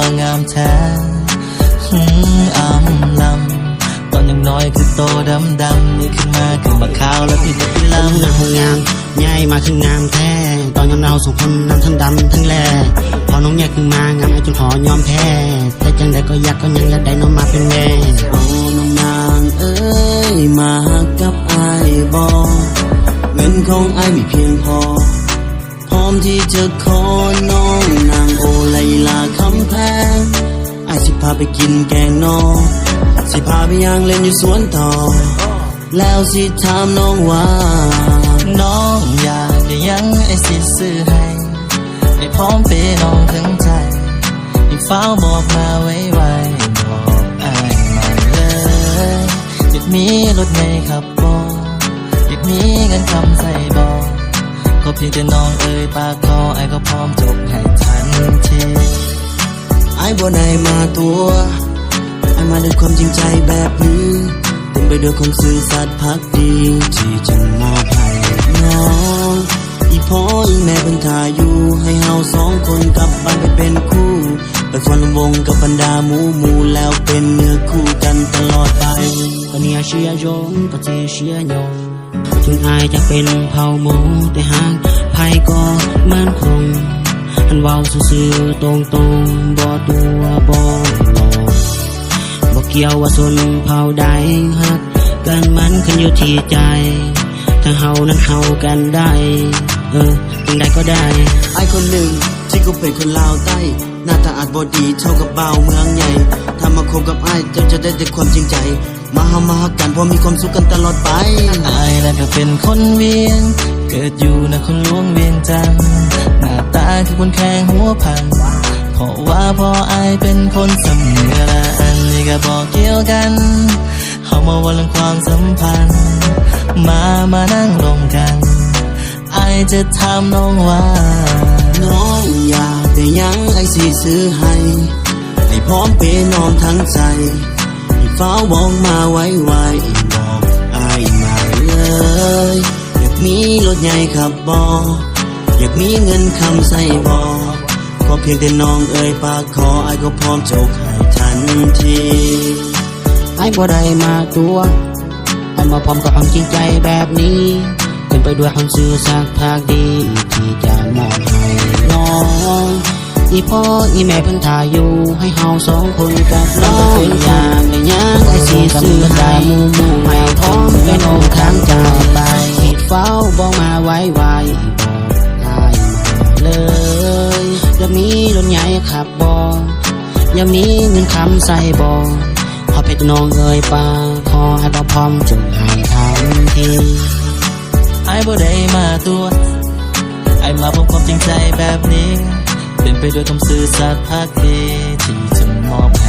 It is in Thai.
างามแท้อำลำตอนยังน้อยคือโตดำนี่ขึ้นมาขาวแล้วพี่จะไปลำงามใหญ่มาคืองามแท้ตอนยังเราสองคนนั้นทั้งดำทั้งแลพอน้องใหญ่ขึ้นมางามไอ้จนขอยอมแพ้แต่จังใดก็ยังอยากได้น้องมาเป็นแม่โอ้น้องนางเอ้ยมากับไอ้บอกเงินของไอ้ไม่เพียงพอพร้อมที่จะขอน้องนางโอไลลาคำแพงไอ้สิพาไปกินแกงนอสิพาไปย่างเล่นอยู่สวนต่อแล้วสิถามน้องว่าน้องอยากได้ยังไอ้สิซื้อให้ไอ้พร้อมเปน้องถึงใจไอ้ฟ้าบอกมาไว้บอกไอ้มาเลยอยากมีรถไงขับบอกอยากมีเงินคำใส่บอกก็เพียงแต่น้องเอ่ยปากขอไอ้ก็พร้อมจบให้ทันทีไอ้บ่ได้มาตัวไอ้มาด้วยความจริงใจแบบนี้เต็มไปด้วยความซื่อสัตย์ภักดีที่จะมอบให้น้องอีพ่ออีแม่เพิ่นถ่ายอยู่ให้เฮาสองคนกลับบ้านไปเป็นคู่ไปฟันวงกับบรรดาหมู่แล้วเป็นเนื้อคู่กันตลอดไปก็เนี่ยเชียร์ยงก็เจเชียร์ยงถึงอายจะเป็นเผ่าหมูแต่หางไพ่ก็มั่นคงหันเว้าซื่อๆตรงๆบ่ตัวบ่หลอกบ่เกี่ยวว่าส่วนเผ่าใดฮักกันมันขึ้นอยู่ที่ใจถ้าเฮานั้นเฮากันได้จังใดก็ได้ไอ้คนหนึ่งที่กูเป็นคนลาวใต้หน้าตาอาจบ่ดีเท่ากับบ่าวเมืองใหญ่ถ้ามาคบกับไอ้เจ้าจะได้แต่ความจริงใจมาเฮามาฮักกันพอมีความสุขกันตลอดไปไอ้นั่นก็เป็นคนเวียงเกิดอยู่นครหลวงเวียงจันทน์หน้าตาคือคนแข็งหัวพันเพราะว่าพ่อไอ้เป็นคนสำเนียงอันนี้ก็บอกเกี่ยวกันเขามาวันเรื่องความสัมพันธ์มานั่งลงกันไอ้จะถามน้องว่าน้องอยากได้ยังไอ้สิซื้อให้พร้อมเปน้องทั้งใจฟ้าบอกมาไว้บอกไอ้มาเลยอยากมีรถใหญ่ขับบ่อยากมีเงินคำใส่บ่ก็เพียงแต่น้องเอ่ยปากขอไอ้ก็พร้อมจกให้ทันทีไอ้บ่ได้มาตัวไอ้มาพร้อมกับความจริงใจแบบนี้เต็มไปด้วยความซื่อสัตย์ภักดีที่จะมอบให้น้องอีพ่ออีแม่เพิ่นถ่ายอยู่ให้เฮาสองคนกับน้องเป็นอย่างในยังไอ้สิซื้อให้ให้พร้อมเป็นองค์ข้างจากไปหิดเฝ้าบอกมาไว้บอกได้มาเลยจะมีรถใหญ่ขับบ่อย่ามีเงินคำใส่บ่ขอเพชรน้องเอ่ยปากขอให้เราพร้อมจงให้ทันทีไอ้บ่ได้มาตัวไอ้มาพบความจริงใจแบบนี้เป็นไปด้วยคำซื่อสัตย์ภักดีที่จะมอบให้